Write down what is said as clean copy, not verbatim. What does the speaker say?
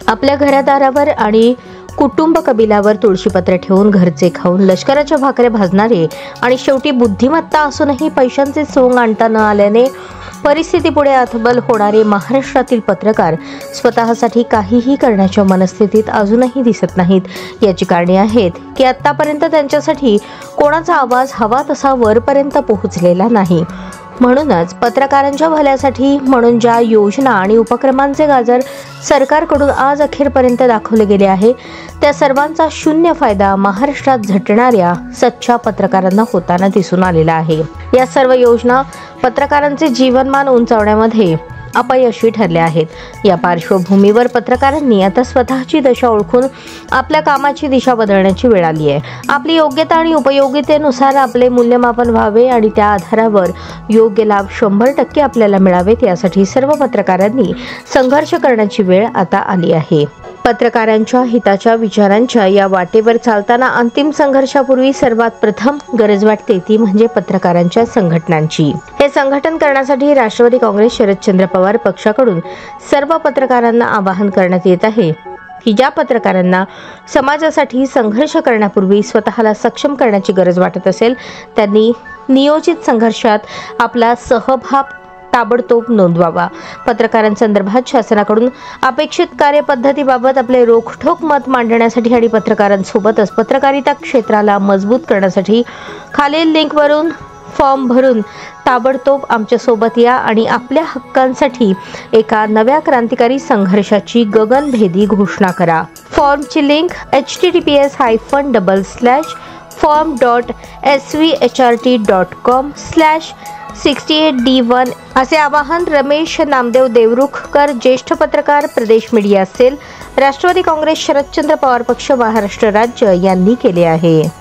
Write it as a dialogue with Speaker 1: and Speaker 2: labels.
Speaker 1: आपल्या घरादारावर आणि कुटुंब कबिलावर तुळशीपत्र ठेवून घरचे खाऊन लष्कराच्या भाकऱ्या भाजणारे आणि शेवटी बुद्धिमत्ता असूनही पैशांचे सोंग आणता न आल्याने परिस्थितीपुढे हतबल होणारे महाराष्ट्रातील पत्रकार स्वतःसाठी काहीही करण्याच्या मनस्थितीत अजूनही दिसत नाहीत। याची कारणे आहेत की आतापर्यंत त्यांच्यासाठी कोणाचा आवाज हवा तसा वरपर्यंत पोहोचलेला नाही। म्हणूनच पत्रकारांच्या भल्यासाठी म्हणून ज्या योजना आणि उपक्रमांचे गाजर सरकारकडून आज अखेरपर्यंत दाखवले गेले आहे त्या सर्वांचा शून्य फायदा महाराष्ट्रात झटणाऱ्या सच्चा पत्रकारांना होताना दिसून आलेला आहे। या सर्व योजना पत्रकारांचे जीवनमान उंचावण्यामध्ये अपयशी ठरले आहेत। या पार्श्वभूमीवर पत्रकारांनी आता स्वतःची दशा ओळखून आपल्या कामाची दिशा बदलण्याची वेळ आली आहे। आपली योग्यता आणि उपयोगितेनुसार आपले मूल्यमापन व्हावे आणि त्या आधारावर योग्य लाभ 100% आपल्याला मिळावेत यासाठी सर्व पत्रकारांनी संघर्ष करण्याची वेळ आता आली आहे। पत्रकारांच्या हिताच्या विचारांच्या या वाटेवर चालताना अंतिम संघर्षापूर्वी सर्वात प्रथम गरज वाटते ती म्हणजे पत्रकारांच्या संघटनांची। हे संघटन करण्यासाठी राष्ट्रवादी काँग्रेस शरदचंद्र पवार पक्षाकडून सर्व पत्रकारांना आवाहन करण्यात येत आहे की ज्या पत्रकारांना समाजासाठी संघर्ष करण्यापूर्वी स्वतःला सक्षम करण्याची गरज वाटत असेल त्यांनी नियोजित संघर्षात आपला सहभाग ताबडतोब नोंदवावा। पत्रकारांसंदर्भात शासनाकडून अपेक्षित कार्यपद्धतीबाबत आपले रोखठोक मत मांडण्यासाठी आणि पत्रकारांसोबतच पत्रकारिता क्षेत्राला मजबूत करण्यासाठी खालील लिंकवरून फॉर्म भरून ताबडतोब आमच्या सोबत या आणि आपल्या हक्कांसाठी एका नव्या क्रांतिकारी संघर्षाची गगनभेदी घोषणा करा। फॉर्मची लिंक https://form.svhrt.com/68D1 असे आवाहन रमेश नामदेव देवरुखकर, ज्येष्ठ पत्रकार, प्रदेश मीडिया सेल, राष्ट्रवादी काँग्रेस शरदचंद्र पवार पक्ष, महाराष्ट्र राज्य यांनी केले आहे।